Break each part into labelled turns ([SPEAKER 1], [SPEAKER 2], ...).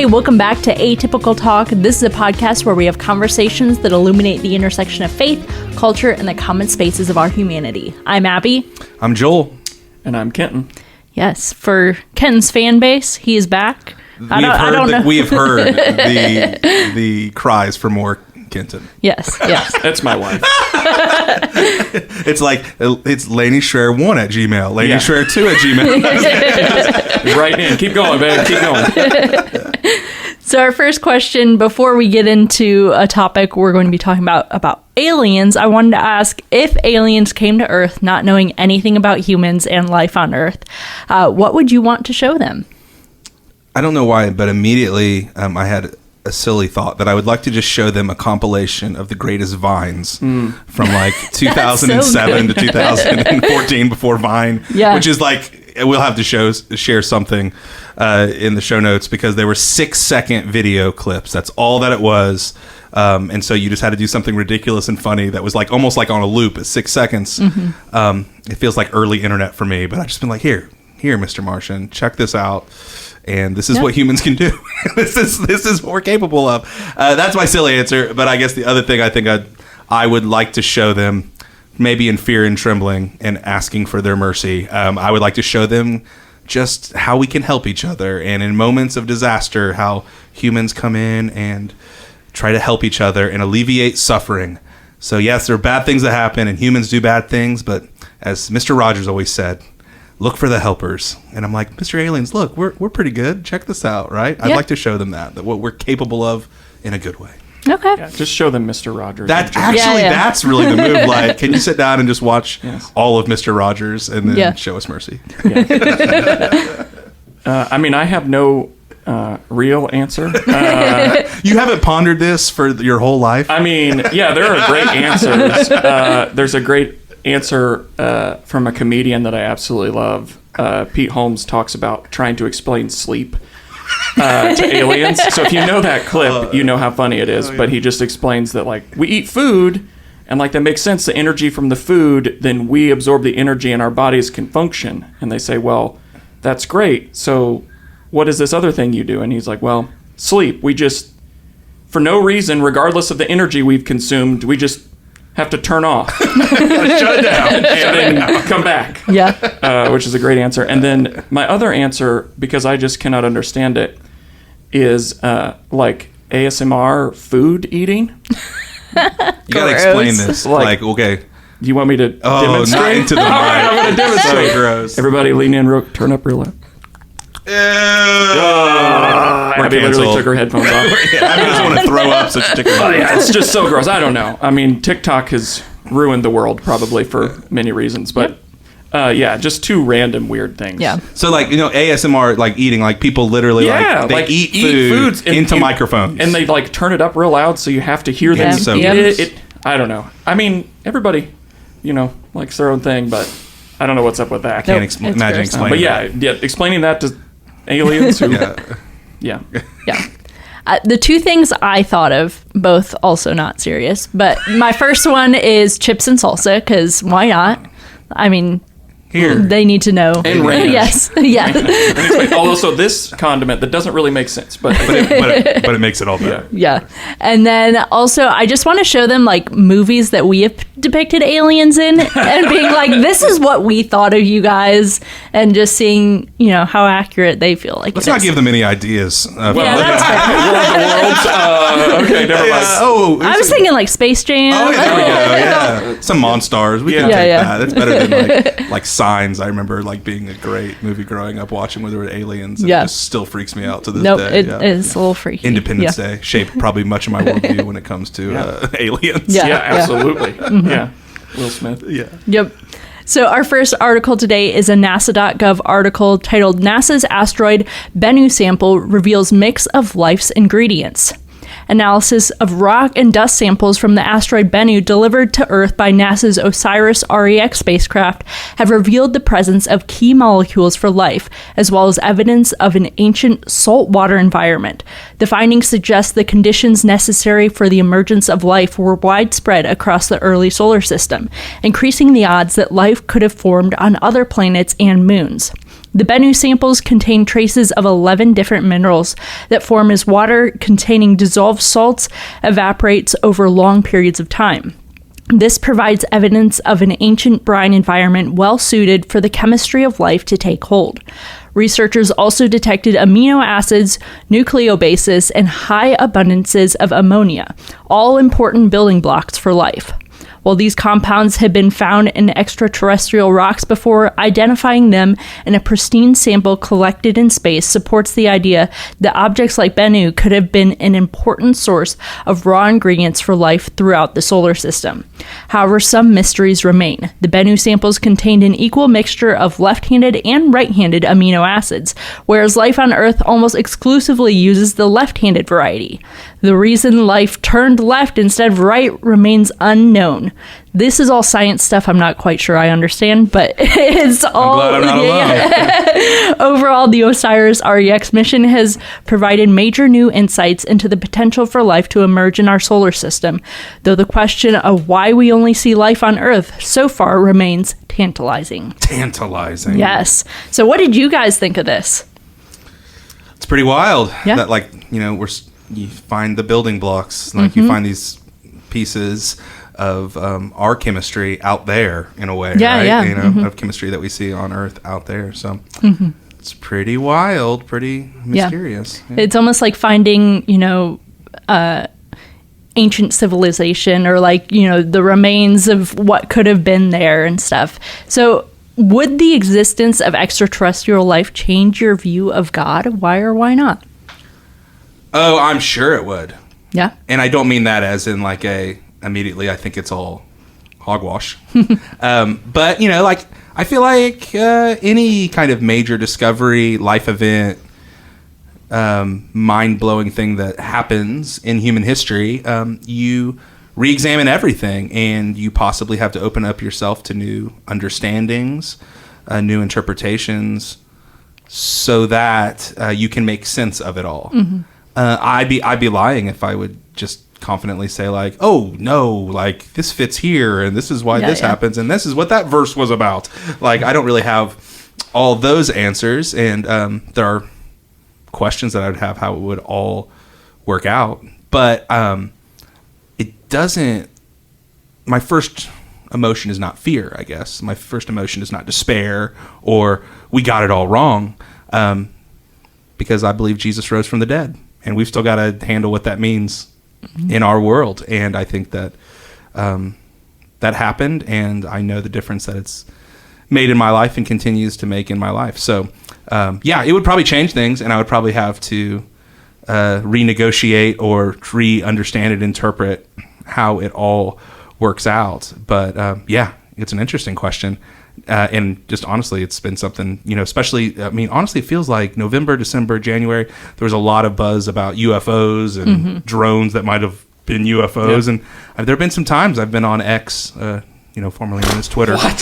[SPEAKER 1] welcome back to Atypical Talk. This is a podcast where we have conversations that illuminate the intersection of faith, culture, and the common spaces of our humanity. I'm Abby.
[SPEAKER 2] I'm Joel.
[SPEAKER 3] And I'm Kenton.
[SPEAKER 1] Yes, for Kenton's fan base, he is back.
[SPEAKER 2] We have heard the cries for more Kenton.
[SPEAKER 1] Yes.
[SPEAKER 3] That's my wife.
[SPEAKER 2] It's like, it's Laney Schreier1 at Gmail, Laney Schreier2 at Gmail.
[SPEAKER 3] Right in. Keep going, babe. Keep going.
[SPEAKER 1] So our first question, before we get into a topic we're going to be talking about aliens, I wanted to ask, if aliens came to Earth not knowing anything about humans and life on Earth, what would you want to show them?
[SPEAKER 2] I don't know why, but immediately I had a silly thought that I would like to just show them a compilation of the greatest Vines from like 2007 to 2014 before Vine, which is like, we'll have to share something in the show notes because they were 6-second video clips. That's all that it was. And so you just had to do something ridiculous and funny that was like almost like on a loop at 6 seconds. It feels like early internet for me, but I've just been like, here, Mr. Martian, check this out. And this is what humans can do. This is what we're capable of. That's my silly answer. But I guess the other thing I think I would like to show them, maybe in fear and trembling and asking for their mercy, I would like to show them just how we can help each other. And in moments of disaster, how humans come in and try to help each other and alleviate suffering. So yes, there are bad things that happen and humans do bad things. But as Mr. Rogers always said, look for the helpers. And I'm like, Mr. Aliens, look, we're pretty good. Check this out, right? I'd like to show them that what we're capable of in a good way.
[SPEAKER 1] Okay.
[SPEAKER 3] Yeah, just show them Mr. Rogers.
[SPEAKER 2] That's really the move. Like, can you sit down and just watch all of Mr. Rogers and then show us mercy?
[SPEAKER 3] Yeah. I have no real answer.
[SPEAKER 2] You haven't pondered this for your whole life?
[SPEAKER 3] I mean, yeah, there are great answers. There's a great answer from a comedian that I absolutely love. Pete Holmes talks about trying to explain sleep to aliens. So if you know that clip, you know how funny it is. But he just explains that, like, we eat food, and like that makes sense. The energy from the food, then we absorb the energy, and our bodies can function. And they say, well, that's great. So what is this other thing you do? And he's like, well, sleep. We just, for no reason, regardless of the energy we've consumed, we just have to turn off, shut it down, and then come back. Yeah, which is a great answer. And then my other answer, because I just cannot understand it, is like ASMR food eating.
[SPEAKER 2] You gotta explain this. Like, okay,
[SPEAKER 3] do you want me to demonstrate?
[SPEAKER 2] Not into the mic.
[SPEAKER 3] All right, I'm gonna demonstrate.
[SPEAKER 2] So gross.
[SPEAKER 3] Everybody, lean in, turn up real loud. Abby literally took her headphones off.
[SPEAKER 2] Abby doesn't want to throw up, so she took her headphones off.
[SPEAKER 3] It's just so gross. I don't know. I mean, TikTok has ruined the world probably for many reasons, but just two random weird things.
[SPEAKER 1] Yeah.
[SPEAKER 2] So like, ASMR, like eating, like people literally they eat foods into microphones.
[SPEAKER 3] And they like turn it up real loud so you have to hear them eat it. I don't know. I mean, everybody, likes their own thing, but I don't know what's up with that.
[SPEAKER 2] I can't imagine explaining
[SPEAKER 3] But explaining that to aliens who... Yeah.
[SPEAKER 1] The two things I thought of, both also not serious, but my first one is chips and salsa, because why not? I mean, they need to know.
[SPEAKER 3] And ranch.
[SPEAKER 1] Yes.
[SPEAKER 3] Also, this condiment that doesn't really make sense, but
[SPEAKER 2] it makes it all better.
[SPEAKER 1] Yeah. And then also, I just want to show them like movies that we have depicted aliens in, and being like, this is what we thought of you guys, and just seeing, how accurate they feel like.
[SPEAKER 2] Let's not give them any ideas.
[SPEAKER 1] That's fair.
[SPEAKER 3] Okay, never mind.
[SPEAKER 1] I was thinking like Space Jam.
[SPEAKER 2] Oh, there we go. Yeah. Some Monstars. We can take that. It's better than like Signs. I remember like being a great movie growing up, watching where there were aliens. And it just still freaks me out to this day.
[SPEAKER 1] It is a little freaky.
[SPEAKER 2] Independence Day shaped probably much of my worldview when it comes to aliens.
[SPEAKER 3] Yeah, absolutely. Mm-hmm. Yeah. Will Smith.
[SPEAKER 2] Yeah.
[SPEAKER 1] Yep. So our first article today is a NASA.gov article titled NASA's Asteroid Bennu Sample Reveals Mix of Life's Ingredients. Analysis of rock and dust samples from the asteroid Bennu delivered to Earth by NASA's OSIRIS-REx spacecraft have revealed the presence of key molecules for life, as well as evidence of an ancient saltwater environment. The findings suggest the conditions necessary for the emergence of life were widespread across the early solar system, increasing the odds that life could have formed on other planets and moons. The Bennu samples contain traces of 11 different minerals that form as water containing dissolved salts evaporates over long periods of time. This provides evidence of an ancient brine environment well suited for the chemistry of life to take hold. Researchers also detected amino acids, nucleobases, and high abundances of ammonia, all important building blocks for life. While these compounds had been found in extraterrestrial rocks before, identifying them in a pristine sample collected in space supports the idea that objects like Bennu could have been an important source of raw ingredients for life throughout the solar system. However, some mysteries remain. The Bennu samples contained an equal mixture of left-handed and right-handed amino acids, whereas life on Earth almost exclusively uses the left-handed variety. The reason life turned left instead of right remains unknown. This is all science stuff I'm not quite sure I understand, but it's all...
[SPEAKER 2] I'm glad I'm not alone.
[SPEAKER 1] Overall, the OSIRIS-REx mission has provided major new insights into the potential for life to emerge in our solar system, though the question of why we only see life on Earth so far remains tantalizing.
[SPEAKER 2] Tantalizing.
[SPEAKER 1] Yes. So what did you guys think of this?
[SPEAKER 2] It's pretty wild.
[SPEAKER 1] Yeah.
[SPEAKER 2] That, you find the building blocks, you find these pieces of our chemistry out there in a way, right?
[SPEAKER 1] Yeah.
[SPEAKER 2] Of chemistry that we see on Earth out there. So it's pretty wild, pretty mysterious.
[SPEAKER 1] Yeah. It's almost like finding, ancient civilization or the remains of what could have been there and stuff. So would the existence of extraterrestrial life change your view of God? Why or why not?
[SPEAKER 2] Oh, I'm sure it would.
[SPEAKER 1] Yeah.
[SPEAKER 2] And I don't mean that as in immediately I think it's all hogwash. But, I feel like any kind of major discovery, life event, mind-blowing thing that happens in human history, you re-examine everything, and you possibly have to open up yourself to new understandings, new interpretations, so that you can make sense of it all. I'd be lying if I would just confidently say oh no, this fits here and this is why this happens and this is what that verse was about. I don't really have all those answers, and there are questions that I would have how it would all work out, but it doesn't. My first emotion is not fear, I guess. My first emotion is not despair or we got it all wrong, because I believe Jesus rose from the dead, and we've still got to handle what that means in our world. And I think that that happened, and I know the difference that it's made in my life and continues to make in my life. So, it would probably change things, and I would probably have to renegotiate or re-understand and interpret how it all works out. But, it's an interesting question. And just honestly, it's been something, especially, honestly, it feels like November, December, January, there was a lot of buzz about UFOs and drones that might have been UFOs. And there have been some times I've been on X, formerly known as Twitter.
[SPEAKER 3] What?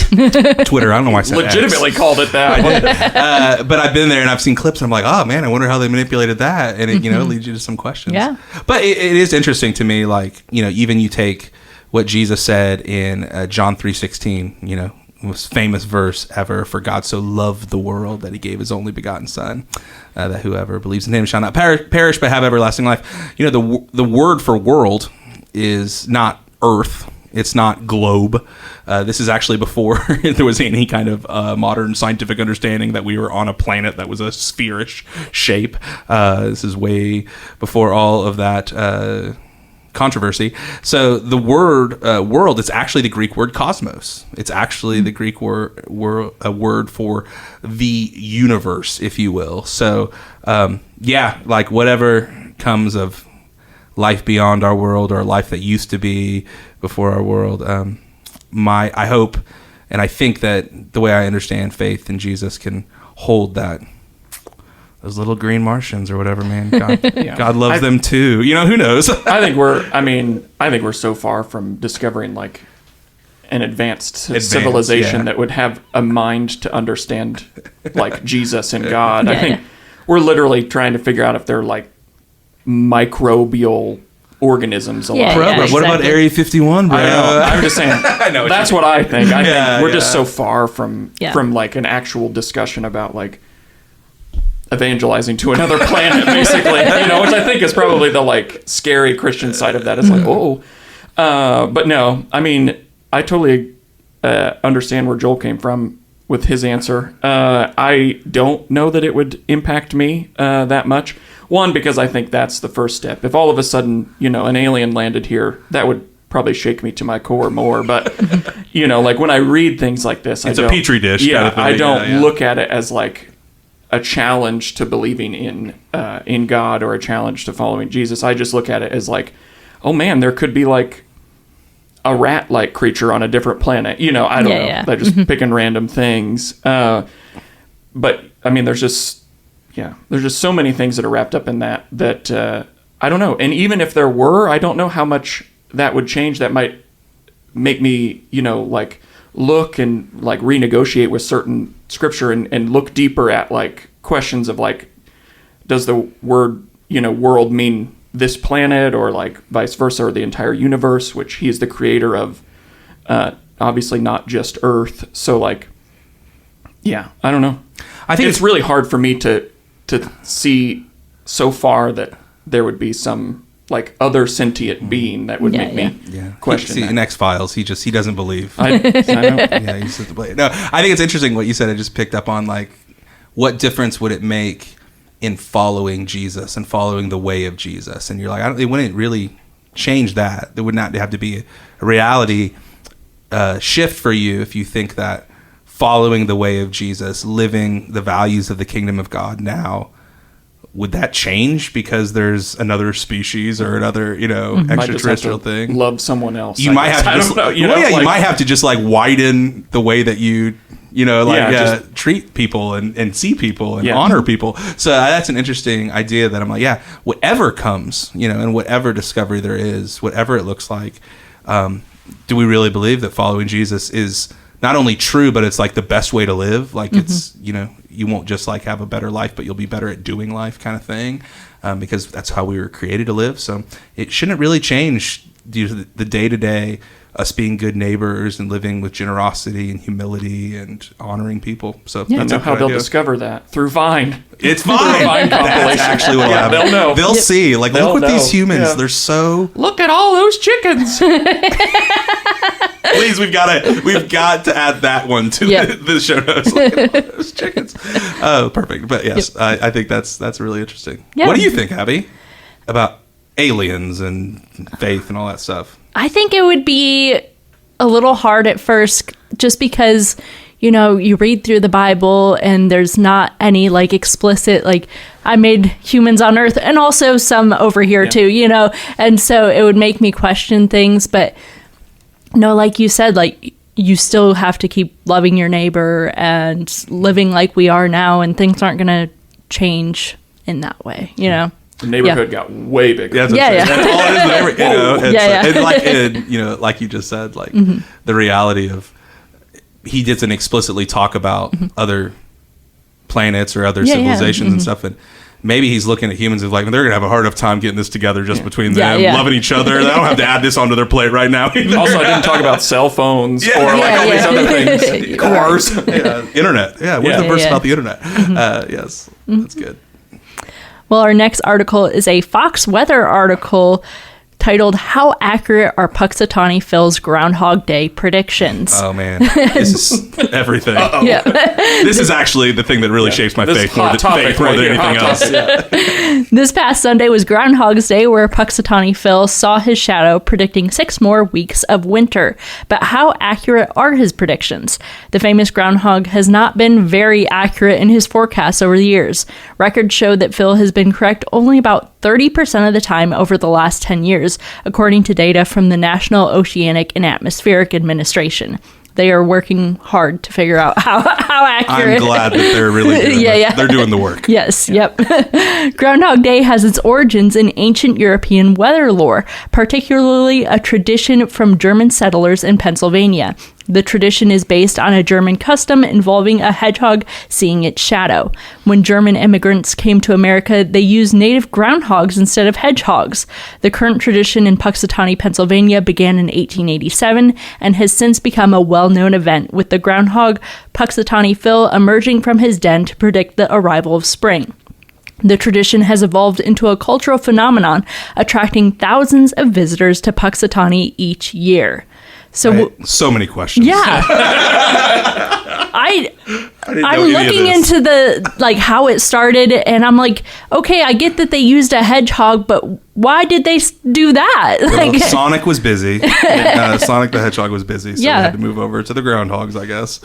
[SPEAKER 2] Twitter, I don't know why I said
[SPEAKER 3] Legitimately
[SPEAKER 2] X.
[SPEAKER 3] called it that.
[SPEAKER 2] But I've been there and I've seen clips and I'm like, oh man, I wonder how they manipulated that. And it, leads you to some questions.
[SPEAKER 1] Yeah.
[SPEAKER 2] But it is interesting to me, even you take what Jesus said in John 3:16, most famous verse ever, for God so loved the world that he gave his only begotten son, that whoever believes in him shall not perish but have everlasting life. The word for world is not earth. It's not globe. This is actually before there was any kind of modern scientific understanding that we were on a planet that was a spherish shape. This is way before all of that controversy. So the word world is actually the Greek word cosmos. It's actually the Greek word a word for the universe, if you will. So whatever comes of life beyond our world, or life that used to be before our world, I hope and I think that the way I understand faith in Jesus can hold that. Those little green Martians or whatever, man. God loves them too. Who knows?
[SPEAKER 3] I think we're so far from discovering an advanced civilization that would have a mind to understand Jesus and God. I think we're literally trying to figure out if they're microbial organisms alive.
[SPEAKER 1] Yeah,
[SPEAKER 2] Bro,
[SPEAKER 1] yeah,
[SPEAKER 2] but what about
[SPEAKER 1] exactly.
[SPEAKER 2] Area 51, bro?
[SPEAKER 3] I know. I'm just saying. That's what I think. I think we're just so far from like an actual discussion about like evangelizing to another planet, basically. Which I think is probably the like scary Christian side of that. It's like, but no, I mean, I totally understand where Joel came from with his answer. I don't know that it would impact me that much. One, because I think that's the first step. If all of a sudden, an alien landed here, that would probably shake me to my core more. But, like when I read things like this,
[SPEAKER 2] it's a petri dish.
[SPEAKER 3] Yeah,
[SPEAKER 2] kind of thing.
[SPEAKER 3] I don't look at it as like a challenge to believing in God or a challenge to following Jesus. I just look at it as like, oh man, there could be like a rat-like creature on a different planet. I don't know.
[SPEAKER 1] Yeah.
[SPEAKER 3] They're just picking random things. But I mean, there's just so many things that are wrapped up in that I don't know. And even if there were, I don't know how much that would change. That might make me, like look and like renegotiate with certain scripture and look deeper at like questions of like, does the word, world mean this planet or like vice versa, or the entire universe, which he is the creator of, obviously not just Earth. So like, I don't know. I think it's really hard for me to see so far that there would be some like other sentient being that would make me question that.
[SPEAKER 2] In X-Files, he doesn't believe.
[SPEAKER 3] I know.
[SPEAKER 2] Yeah, he said to play. No, I think it's interesting what you said. I just picked up on like, what difference would it make in following Jesus and following the way of Jesus? And you're like, it wouldn't really change that. There would not have to be a reality shift for you if you think that following the way of Jesus, living the values of the kingdom of God now, would that change because there's another species or another, extraterrestrial thing?
[SPEAKER 3] Love someone else.
[SPEAKER 2] You might have to just, you might have to just like widen the way that you treat people and see people and honor people. So that's an interesting idea that I'm like, whatever comes, and whatever discovery there is, whatever it looks like, do we really believe that following Jesus is not only true, but it's like the best way to live? Like it's, you won't just like have a better life, but you'll be better at doing life kind of thing, because that's how we were created to live. So it shouldn't really change the day-to-day, us being good neighbors and living with generosity and humility and honoring people. So
[SPEAKER 3] that's how they'll discover that through Vine.
[SPEAKER 2] It's Vine. That's actually what will happen. They'll know. They'll see. Like, look at these humans. Yeah. They're so.
[SPEAKER 3] Look at all those chickens.
[SPEAKER 2] Please, we've got to add that one to the show notes. Look at all those chickens. Oh, perfect. But yes, I think that's really interesting. Yeah. What do you think, Abby, about aliens and faith and all that stuff?
[SPEAKER 1] I think it would be a little hard at first, just because, you read through the Bible and there's not any like explicit, like, I made humans on Earth and also some over here too, and so it would make me question things. But no, like you said, like, you still have to keep loving your neighbor and living like we are now, and things aren't going to change in that way,
[SPEAKER 3] The neighborhood got way bigger.
[SPEAKER 2] That's all it is. And like you just said, like the reality of he doesn't explicitly talk about other planets or other civilizations and stuff, and maybe he's looking at humans as like, they're gonna have a hard enough time getting this together just between them, loving each other. They don't have to add this onto their plate right now.
[SPEAKER 3] Also, I didn't talk about cell phones or all these other things, cars,
[SPEAKER 2] internet. What's the verse about the internet? Yes, that's good.
[SPEAKER 1] Well, our next article is a Fox Weather article titled "How Accurate Are Punxsutawney Phil's Groundhog Day Predictions?"
[SPEAKER 2] Oh man, this is everything. This is actually the thing that really shapes my faith more than anything else.
[SPEAKER 1] This past Sunday was Groundhog's Day, where Punxsutawney Phil saw his shadow, predicting 6 more weeks of winter. But how accurate are his predictions? The famous groundhog has not been very accurate in his forecasts over the years. Records show that Phil has been correct only about 30% of the time over the last 10 years, according to data from the National Oceanic and Atmospheric Administration. They are working hard to figure out how how accurate.
[SPEAKER 2] I'm glad that they're really doing they're doing the work.
[SPEAKER 1] Yes, yep. Groundhog Day has its origins in ancient European weather lore, particularly a tradition from German settlers in Pennsylvania. The tradition is based on a German custom involving a hedgehog seeing its shadow. When German immigrants came to America, they used native groundhogs instead of hedgehogs. The current tradition in Punxsutawney, Pennsylvania began in 1887 and has since become a well-known event, with the groundhog Punxsutawney Phil emerging from his den to predict the arrival of spring. The tradition has evolved into a cultural phenomenon, attracting thousands of visitors to Punxsutawney each year.
[SPEAKER 2] So many questions.
[SPEAKER 1] Yeah. I'm looking into the how it started, and I'm like, okay, I get that they used a hedgehog, but why did they do that?
[SPEAKER 2] Well, Sonic was busy. Sonic the Hedgehog was busy, so we had to move over to the groundhogs, I guess.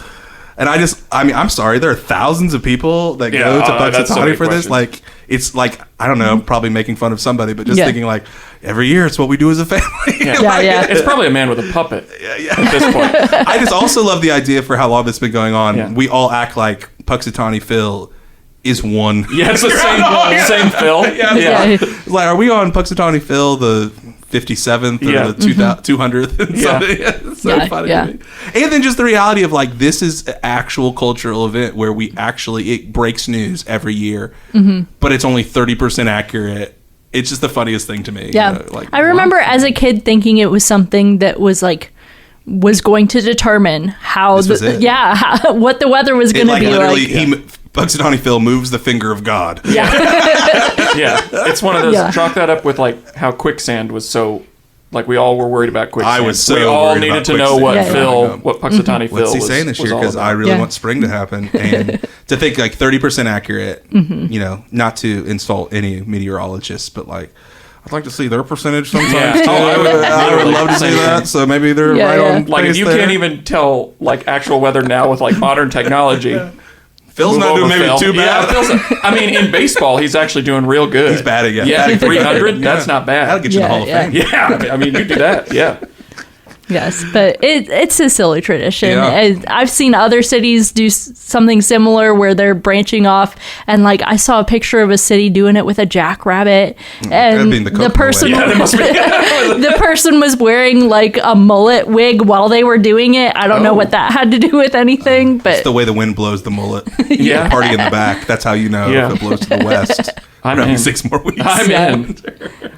[SPEAKER 2] And I'm sorry, there are thousands of people that go to Punxsutawney for this. Like, it's like, I don't know, probably making fun of somebody, but just thinking like, every year it's what we do as a family.
[SPEAKER 3] It's probably a man with a puppet at this point.
[SPEAKER 2] I just also love the idea for how long this has been going on. Yeah. We all act like Punxsutawney Phil is one.
[SPEAKER 3] Yeah, it's the same Phil.
[SPEAKER 2] Like, are we on Punxsutawney Phil the 57th or the 200th? It's so funny to me. And then just the reality of like, this is an actual cultural event where it breaks news every year, but it's only 30% accurate. It's just the funniest thing to me.
[SPEAKER 1] Yeah. I remember as a kid thinking it was something that was going to determine how what the weather was going to be like.
[SPEAKER 2] Punxsutawney Phil moves the finger of God.
[SPEAKER 1] Yeah.
[SPEAKER 3] It's one of those, chalk that up with like how quicksand was so, like we all were worried about quicksand.
[SPEAKER 2] I was so
[SPEAKER 3] we all needed to know what Punxsutawney Phil was.
[SPEAKER 2] What's he saying this year? Because I really want spring to happen. And to think like 30% accurate, not to insult any meteorologists, but like, I'd like to see their percentage sometimes too. I would love to see that. So maybe they're right on.
[SPEAKER 3] Like if you can't even tell like actual weather now with like modern technology.
[SPEAKER 2] Phil's not doing maybe too bad.
[SPEAKER 3] I mean, in baseball, he's actually doing real good.
[SPEAKER 2] He's batting,
[SPEAKER 3] batting 300. That's not bad.
[SPEAKER 2] That'll get you in the Hall of Fame.
[SPEAKER 3] Yeah, I mean, you do that. Yeah.
[SPEAKER 1] Yes, but it's a silly tradition.
[SPEAKER 2] Yeah.
[SPEAKER 1] I've seen other cities do something similar where they're branching off, and like I saw a picture of a city doing it with a jackrabbit, and the person the person was wearing like a mullet wig while they were doing it. I don't know what that had to do with anything, but
[SPEAKER 2] it's the way the wind blows the mullet. Party in the back. That's how you know if it blows to the west.
[SPEAKER 3] I'm in
[SPEAKER 2] 6 more weeks.
[SPEAKER 3] I'm in.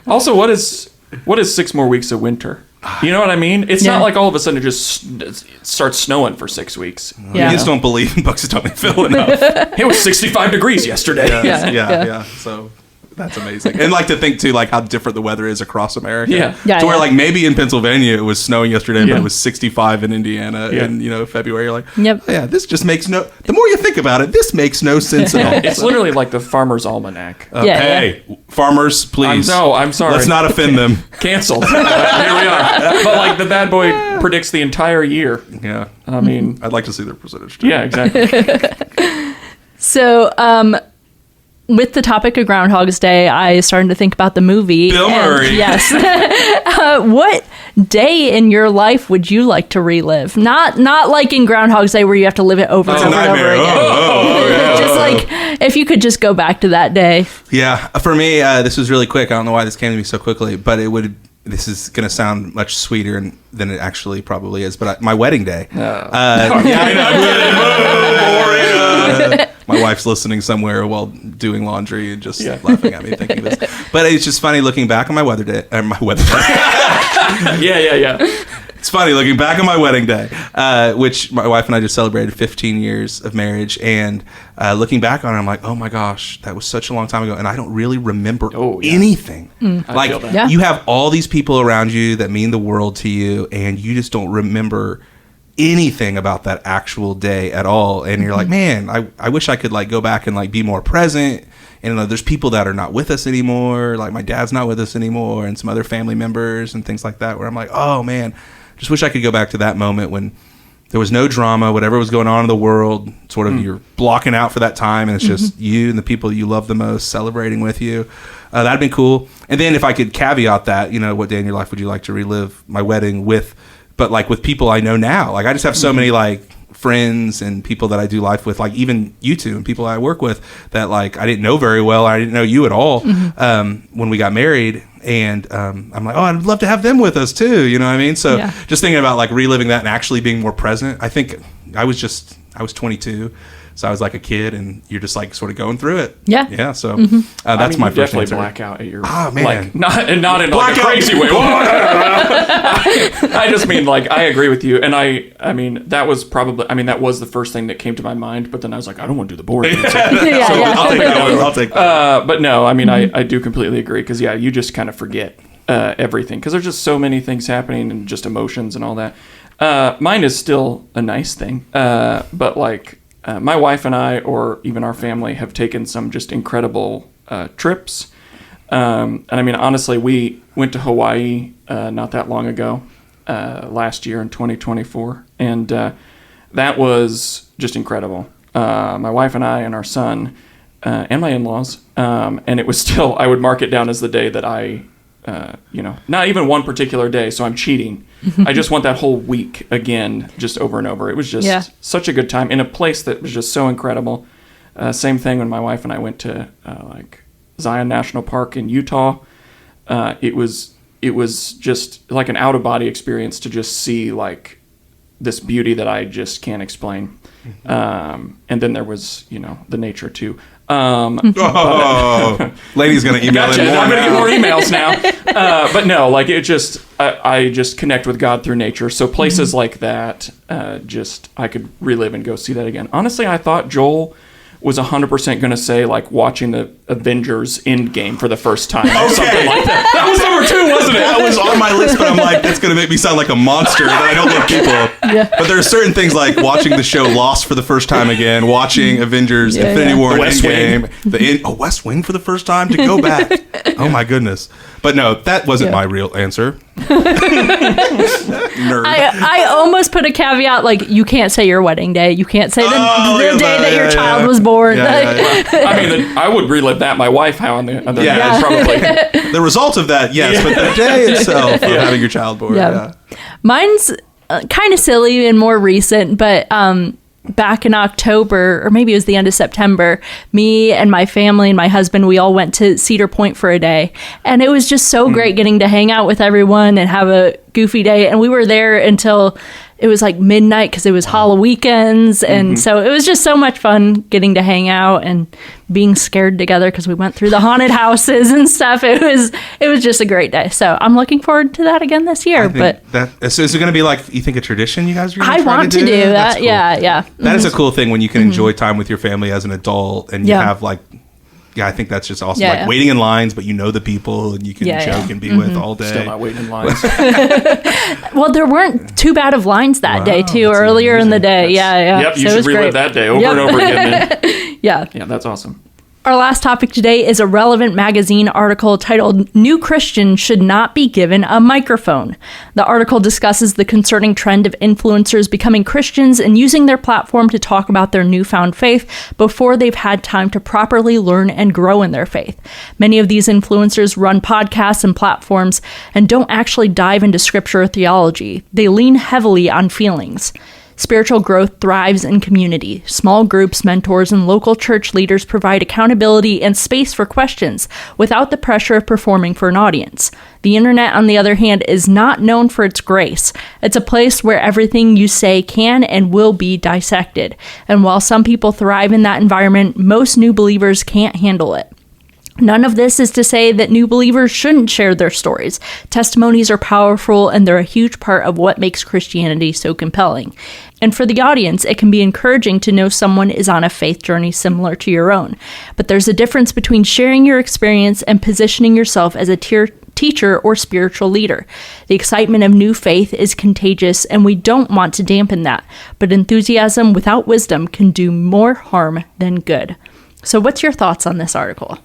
[SPEAKER 3] Also, what is 6 more weeks of winter? You know what I mean? It's not like all of a sudden it just starts snowing for 6 weeks.
[SPEAKER 2] You just don't believe in Punxsutawney Phil enough.
[SPEAKER 3] It was 65 degrees yesterday.
[SPEAKER 2] Yeah. So that's amazing. And like to think too, like how different the weather is across America.
[SPEAKER 3] Yeah.
[SPEAKER 2] Where like maybe in Pennsylvania it was snowing yesterday, but it was 65 in Indiana in February. You're like, this just makes the more you think about it, this makes no sense at all.
[SPEAKER 3] It's literally like the Farmer's Almanac.
[SPEAKER 2] Hey, farmers, please.
[SPEAKER 3] I'm sorry.
[SPEAKER 2] Let's not offend them.
[SPEAKER 3] Canceled. Here we are. But like the bad boy predicts the entire year.
[SPEAKER 2] Yeah.
[SPEAKER 3] I mean,
[SPEAKER 2] I'd like to see their percentage too.
[SPEAKER 3] Yeah, exactly.
[SPEAKER 1] So, with the topic of Groundhog's Day, I started to think about the movie.
[SPEAKER 2] Bill Murray.
[SPEAKER 1] Yes. What day in your life would you like to relive? Not like in Groundhog's Day where you have to live it over and over and over again. Just like if you could just go back to that day.
[SPEAKER 2] Yeah. For me, this was really quick. I don't know why this came to me so quickly, but this is going to sound much sweeter than it actually probably is, but my wedding day. My wife's listening somewhere while doing laundry and just laughing at me thinking of this. But it's just funny looking back on my weather day.
[SPEAKER 3] Yeah.
[SPEAKER 2] It's funny looking back on my wedding day, which my wife and I just celebrated 15 years of marriage. And looking back on it, I'm like, oh my gosh, that was such a long time ago. And I don't really remember anything. Like you have all these people around you that mean the world to you, and you just don't remember anything about that actual day at all. And you're like, man, I wish I could like go back and like be more present. And there's people that are not with us anymore. Like my dad's not with us anymore, and some other family members and things like that, where I'm like, oh man, just wish I could go back to that moment when there was no drama, whatever was going on in the world, sort of you're blocking out for that time, and it's just you and the people you love the most celebrating with you. That'd been cool. And then if I could caveat that, what day in your life would you like to relive my wedding with but like with people I know now, like I just have so many like friends and people that I do life with, like even you two and people I work with that like I didn't know very well. I didn't know you at all when we got married. And I'm like, oh, I'd love to have them with us too. You know what I mean? So just thinking about like reliving that and actually being more present. I think I was 22. So I was like a kid, and you're just like sort of going through it.
[SPEAKER 1] Yeah.
[SPEAKER 2] Yeah. So that's my first
[SPEAKER 3] definitely
[SPEAKER 2] answer.
[SPEAKER 3] black out at your
[SPEAKER 2] man.
[SPEAKER 3] like not in like a crazy way. I just mean like I agree with you, and I mean that was the first thing that came to my mind. But then I was like, I don't want to do the boring answer.
[SPEAKER 2] I'll take that one. I'll take that.
[SPEAKER 3] But no, I mean I do completely agree because you just kind of forget everything because there's just so many things happening and just emotions and all that. Mine is still a nice thing, but like. My wife and I, or even our family, have taken some just incredible trips. And I mean, honestly, we went to Hawaii not that long ago, last year in 2024. And that was just incredible. My wife and I and our son and my in-laws. And it was still, I would mark it down as the day that I, not even one particular day, so I'm cheating. I just want that whole week again, just over and over. It was just such a good time in a place that was just so incredible. Same thing when my wife and I went to like Zion National Park in Utah. It was just like an out-of-body experience to just see like this beauty that I just can't explain. And then there was, the nature too.
[SPEAKER 2] Lady's gonna email
[SPEAKER 3] gotcha. I'm gonna get more emails now. But no, like it just, I just connect with God through nature. So places like that, I could relive and go see that again. Honestly, I thought Joel was 100% going to say like watching the Avengers Endgame for the first time or something like that. That was number 2, wasn't it?
[SPEAKER 2] That was on my list, but I'm like, that's going to make me sound like a monster that I don't love people. But there are certain things like watching the show Lost for the first time again, watching Avengers Infinity War and Endgame, West Wing for the first time to go back. Oh my goodness. But no, that wasn't my real answer. Nerd.
[SPEAKER 1] I almost put a caveat like you can't say your wedding day. You can't say the day that your child was born.
[SPEAKER 3] I mean, I would relive that. My wife, probably.
[SPEAKER 2] The result of that, yes, but the day itself of having your child born.
[SPEAKER 1] Mine's kind of silly and more recent, but back in October, or maybe it was the end of September, me and my family and my husband, we all went to Cedar Point for a day. And it was just so great getting to hang out with everyone and have a goofy day. And we were there until it was like midnight because it was Halloween. And so it was just so much fun getting to hang out and being scared together because we went through the haunted houses and stuff. It was just a great day. So I'm looking forward to that again this year.
[SPEAKER 2] Is it going to be like, you think, a tradition you guys are
[SPEAKER 1] I want to do that. Cool. Yeah.
[SPEAKER 2] That is a cool thing when you can enjoy time with your family as an adult and you have like, I think that's just awesome. Like waiting in lines, but you know the people and you can joke and be with all day.
[SPEAKER 3] Still not waiting in lines.
[SPEAKER 1] Well, there weren't too bad of lines that day too, earlier in the day.
[SPEAKER 3] Yep, you should relive that day over and over again.
[SPEAKER 1] Yeah,
[SPEAKER 3] that's awesome.
[SPEAKER 1] Our last topic today is a Relevant magazine article titled "New Christians Should Not Be Given a Microphone." The article discusses the concerning trend of influencers becoming Christians and using their platform to talk about their newfound faith before they've had time to properly learn and grow in their faith. Many of these influencers run podcasts and platforms and don't actually dive into scripture or theology. They lean heavily on feelings. Spiritual growth thrives in community. Small groups, mentors, and local church leaders provide accountability and space for questions without the pressure of performing for an audience. The internet, on the other hand, is not known for its grace. It's a place where everything you say can and will be dissected. And while some people thrive in that environment, most new believers can't handle it. None of this is to say that new believers shouldn't share their stories. Testimonies are powerful, and they're a huge part of what makes Christianity so compelling. And for the audience, it can be encouraging to know someone is on a faith journey similar to your own. But there's a difference between sharing your experience and positioning yourself as a teacher or spiritual leader. The excitement of new faith is contagious, and we don't want to dampen that. But enthusiasm without wisdom can do more harm than good. So what's your thoughts on this article?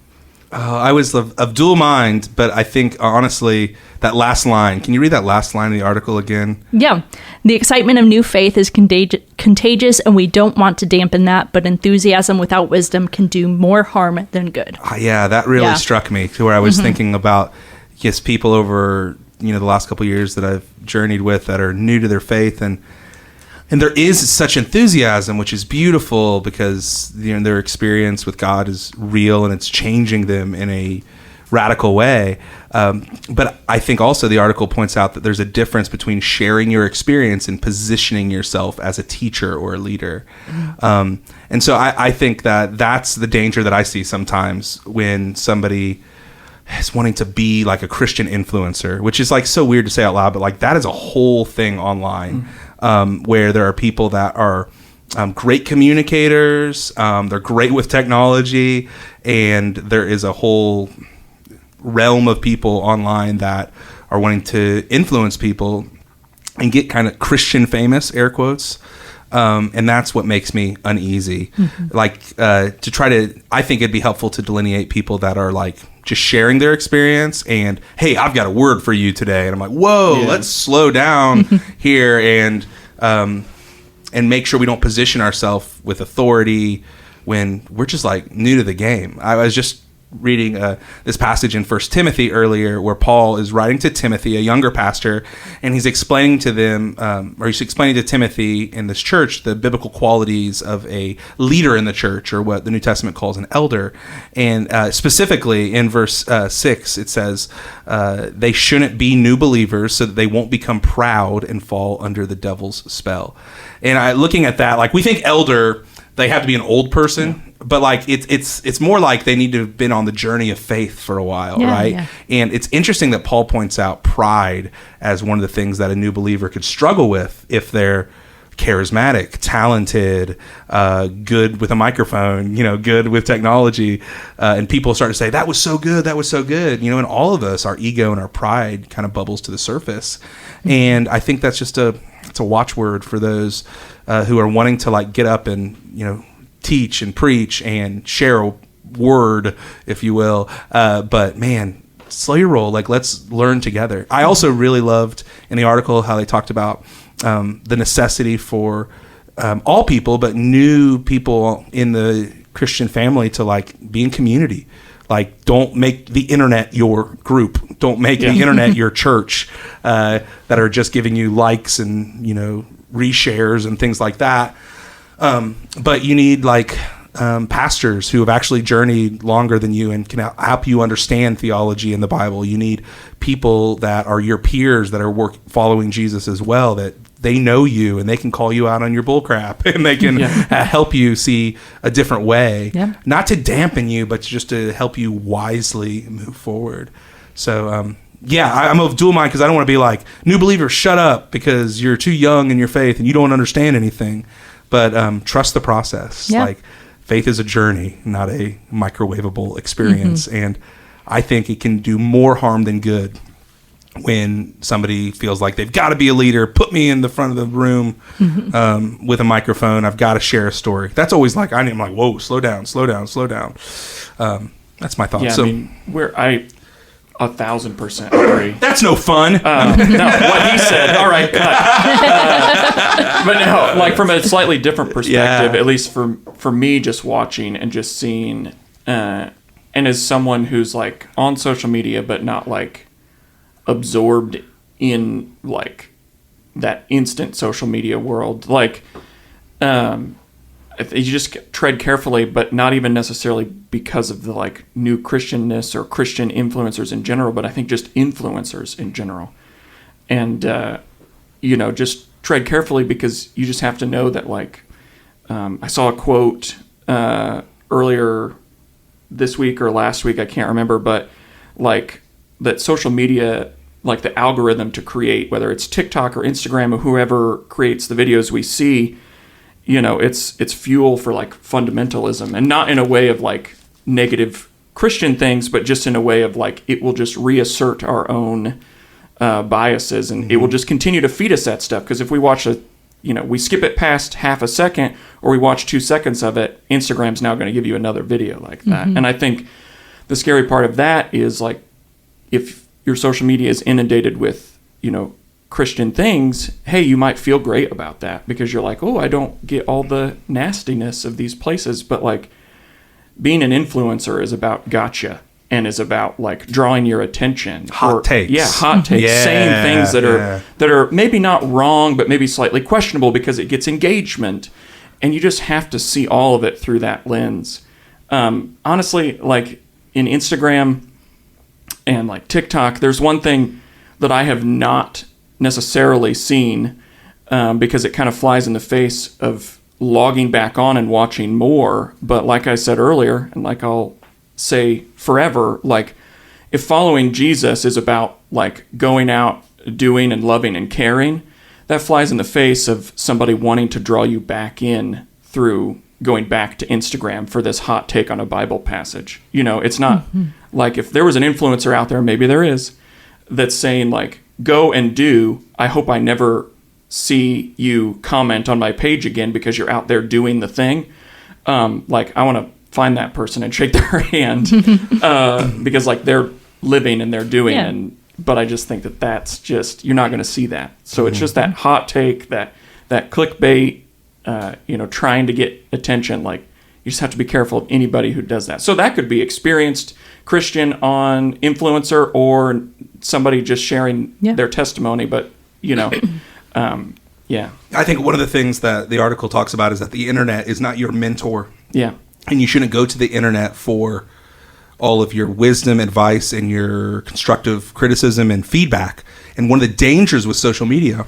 [SPEAKER 2] I was of dual mind, but I think, honestly, that last line, can you read that last line of the article again?
[SPEAKER 1] Yeah. The excitement of new faith is contagious, and we don't want to dampen that, but enthusiasm without wisdom can do more harm than good.
[SPEAKER 2] That really struck me, to where I was thinking about, people over the last couple of years that I've journeyed with that are new to their faith, and there is such enthusiasm, which is beautiful because their experience with God is real and it's changing them in a radical way. But I think also the article points out that there's a difference between sharing your experience and positioning yourself as a teacher or a leader. And so I think that that's the danger that I see sometimes when somebody is wanting to be like a Christian influencer, which is like so weird to say out loud, but like that is a whole thing online. Where there are people that are great communicators, they're great with technology, and there is a whole realm of people online that are wanting to influence people and get kind of Christian famous, air quotes. And that's what makes me uneasy. Like I think it'd be helpful to delineate people that are like just sharing their experience and, hey, I've got a word for you today. And I'm like, whoa, let's slow down here and make sure we don't position ourselves with authority when we're just like new to the game. I was just reading this passage in 1 Timothy earlier where Paul is writing to Timothy, a younger pastor, and he's explaining to them, he's explaining to Timothy in this church the biblical qualities of a leader in the church, or what the New Testament calls an elder. And specifically in verse 6, it says, they shouldn't be new believers so that they won't become proud and fall under the devil's spell. And looking at that, like we think elder, they have to be an old person. But like it's more like they need to have been on the journey of faith for a while, right? Yeah. And it's interesting that Paul points out pride as one of the things that a new believer could struggle with if they're charismatic, talented, good with a microphone, good with technology, and people start to say that was so good, and all of us, our ego and our pride kind of bubbles to the surface. And I think that's just it's a watchword for those who are wanting to like get up and teach and preach and share a word, if you will. But man, slow your roll. Like, let's learn together. I also really loved in the article how they talked about the necessity for all people, but new people in the Christian family to like be in community. Like, don't make the internet your group. Don't make the internet your church that are just giving you likes and, reshares and things like that. But you need like pastors who have actually journeyed longer than you and can help you understand theology in the Bible. You need people that are your peers that are following Jesus as well, that they know you and they can call you out on your bullcrap and they can help you see a different way, not to dampen you, but just to help you wisely move forward. So, I'm of dual mind because I don't want to be like, new believers, shut up because you're too young in your faith and you don't understand anything. But trust the process. Yeah. Like, faith is a journey, not a microwavable experience. And I think it can do more harm than good when somebody feels like they've got to be a leader, put me in the front of the room with a microphone, I've got to share a story. That's always like, I'm like, whoa, slow down. That's my thought.
[SPEAKER 3] Yeah,
[SPEAKER 2] so,
[SPEAKER 3] I 1,000% agree.
[SPEAKER 2] That's no fun.
[SPEAKER 3] No, what he said. All right, cut. But no, like from a slightly different perspective, at least for me, just watching and just seeing, and as someone who's like on social media but not like absorbed in like that instant social media world, like you just tread carefully, but not even necessarily because of the like new Christianness or Christian influencers in general, but I think just influencers in general. And, just tread carefully because you just have to know that like, I saw a quote earlier this week or last week, I can't remember, but like that social media, like the algorithm to create, whether it's TikTok or Instagram or whoever creates the videos we see, it's fuel for like fundamentalism, and not in a way of like negative Christian things, but just in a way of like it will just reassert our own biases, and it will just continue to feed us that stuff. Because if we watch we skip it past half a second or we watch 2 seconds of it, Instagram's now going to give you another video like that. And I think the scary part of that is like if your social media is inundated with, Christian things, hey, you might feel great about that because you're like, oh, I don't get all the nastiness of these places. But like being an influencer is about gotcha. and is about like drawing your attention.
[SPEAKER 2] Hot takes.
[SPEAKER 3] Yeah, hot takes. Saying things that are maybe not wrong, but maybe slightly questionable because it gets engagement. And you just have to see all of it through that lens. Honestly, like in Instagram and like TikTok, there's one thing that I have not necessarily seen because it kind of flies in the face of logging back on and watching more. But like I said earlier, and like I'll say forever, like if following Jesus is about like going out, doing and loving and caring, that flies in the face of somebody wanting to draw you back in through going back to Instagram for this hot take on a Bible passage. You know, it's not like if there was an influencer out there, maybe there is, that's saying like, go and do, I hope I never see you comment on my page again because you're out there doing the thing. Like I want to find that person and shake their hand because like they're living and they're doing but I just think that that's just, you're not going to see that. So it's just that hot take, that clickbait, trying to get attention. Like you just have to be careful of anybody who does that. So that could be experienced Christian on influencer or somebody just sharing their testimony. But, I
[SPEAKER 2] think one of the things that the article talks about is that the internet is not your mentor.
[SPEAKER 3] Yeah.
[SPEAKER 2] And you shouldn't go to the internet for all of your wisdom, advice, and your constructive criticism and feedback. And one of the dangers with social media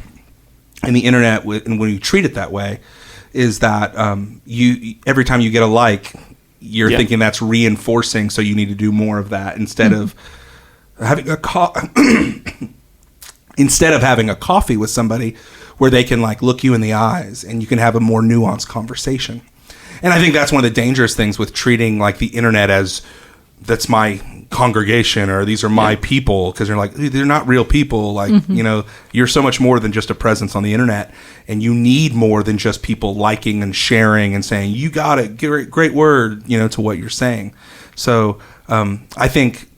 [SPEAKER 2] and the internet, and when you treat it that way, is that you every time you get a like, you're thinking that's reinforcing, so you need to do more of that instead of having having a coffee with somebody where they can like look you in the eyes and you can have a more nuanced conversation. And I think that's one of the dangerous things with treating like the internet as that's my congregation or these are my people, because they're like, they're not real people. Like, you're so much more than just a presence on the internet, and you need more than just people liking and sharing and saying, you got it, great word, to what you're saying. So I think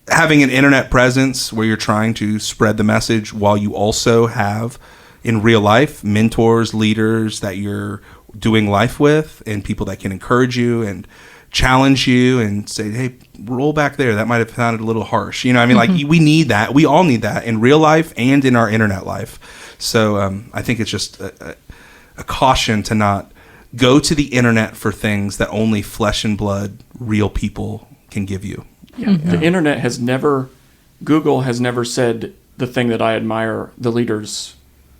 [SPEAKER 2] having an internet presence where you're trying to spread the message while you also have in real life mentors, leaders that you're doing life with, and people that can encourage you and challenge you and say, hey, roll back there. That might have sounded a little harsh. Like we need that. We all need that in real life and in our internet life. So I think it's just a caution to not go to the internet for things that only flesh and blood, real people can give you.
[SPEAKER 3] Yeah. The internet Google has never said the thing that I admire the leaders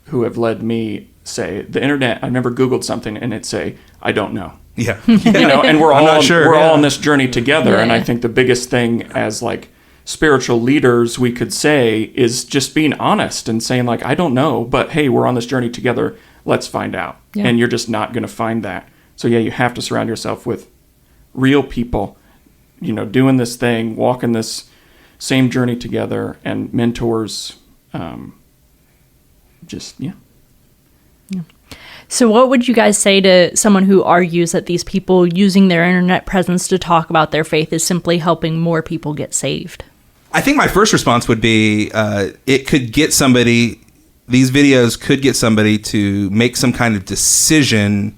[SPEAKER 3] who have led me say. The internet, I've never Googled something and it say, I don't know.
[SPEAKER 2] Yeah.
[SPEAKER 3] And we're all
[SPEAKER 2] sure,
[SPEAKER 3] all on this journey together. And I think the biggest thing as like spiritual leaders we could say is just being honest and saying like, I don't know, but hey, we're on this journey together. Let's find out. Yeah. And you're just not going to find that. So you have to surround yourself with real people, doing this thing, walking this same journey together, and mentors.
[SPEAKER 1] So what would you guys say to someone who argues that these people using their internet presence to talk about their faith is simply helping more people get saved?
[SPEAKER 2] I think my first response would be it could get somebody, these videos could get somebody to make some kind of decision,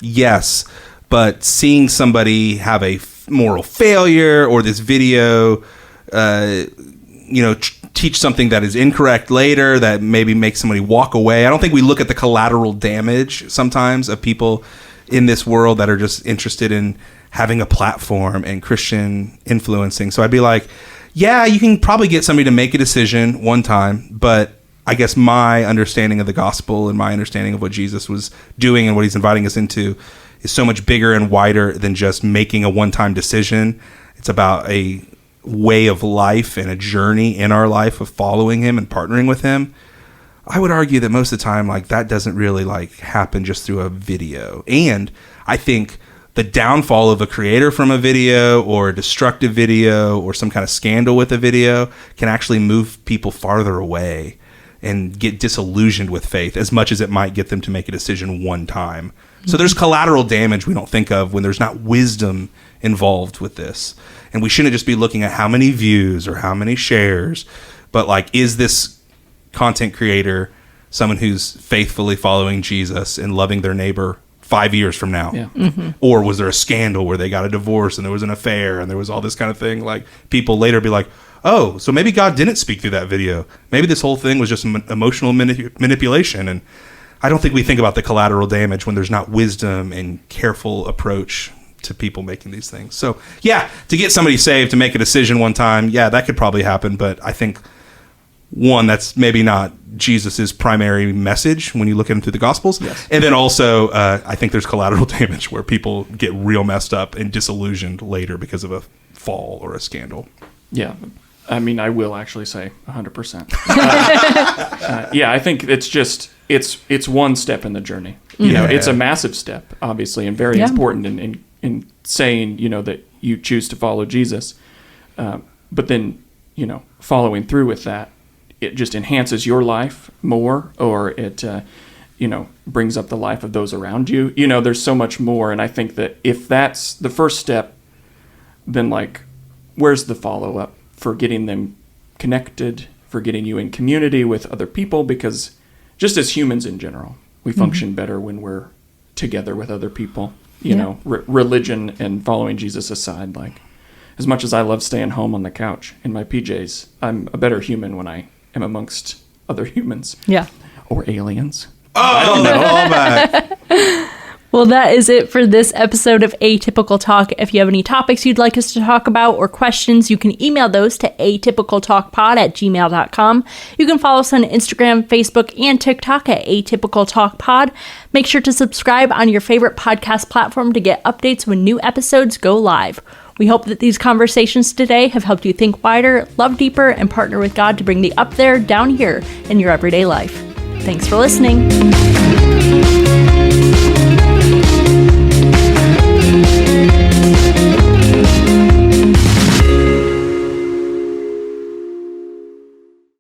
[SPEAKER 2] yes, but seeing somebody have a moral failure or this video, teach something that is incorrect later that maybe makes somebody walk away. I don't think we look at the collateral damage sometimes of people in this world that are just interested in having a platform and Christian influencing. So I'd be like, yeah, you can probably get somebody to make a decision one time, but I guess my understanding of the gospel and my understanding of what Jesus was doing and what he's inviting us into is so much bigger and wider than just making a one-time decision. It's about a way of life and a journey in our life of following him and partnering with him. I would argue that most of the time, like, that doesn't really happen just through a video. And I think the downfall of a creator from a video or a destructive video or some kind of scandal with a video can actually move people farther away and get disillusioned with faith as much as it might get them to make a decision one time. Mm-hmm. So there's collateral damage we don't think of when there's not wisdom involved with this. And we shouldn't just be looking at how many views or how many shares, but is this content creator someone who's faithfully following Jesus and loving their neighbor 5 years from now?
[SPEAKER 3] Yeah.
[SPEAKER 2] Or was there a scandal where they got a divorce and there was an affair and there was all this kind of thing? Like, people later be like, oh, so maybe God didn't speak through that video. Maybe this whole thing was just emotional manipulation. And I don't think we think about the collateral damage when there's not wisdom and careful approach to people making these things. So, yeah, to get somebody saved, to make a decision one time, yeah, that could probably happen. But I think, one, that's maybe not Jesus's primary message when you look into the Gospels.
[SPEAKER 3] Yes.
[SPEAKER 2] And then also, I think there's collateral damage where people get real messed up and disillusioned later because of a fall or a scandal.
[SPEAKER 3] Yeah. I mean, I will actually say 100%. Yeah, I think it's just, it's one step in the journey. You know, it's a massive step, obviously, and very important in saying, you know, that you choose to follow Jesus. But then, you know, following through with that, it just enhances your life more, or it, you know, brings up the life of those around you. You know, there's so much more. And I think that if that's the first step, then, like, where's the follow-up for getting them connected, for getting you in community with other people? Because just as humans in general, we function better when we're together with other people. You know, religion and following Jesus aside, like, as much as I love staying home on the couch in my PJs, I'm a better human when I am amongst other humans.
[SPEAKER 1] Yeah.
[SPEAKER 3] Or aliens.
[SPEAKER 2] Oh, I don't know. All back.
[SPEAKER 1] Well, that is it for this episode of Atypical Talk. If you have any topics you'd like us to talk about or questions, you can email those to atypicaltalkpod@gmail.com. You can follow us on Instagram, Facebook, and TikTok at Atypical Talk Pod. Make sure to subscribe on your favorite podcast platform to get updates when new episodes go live. We hope that these conversations today have helped you think wider, love deeper, and partner with God to bring the up there down here in your everyday life. Thanks for listening.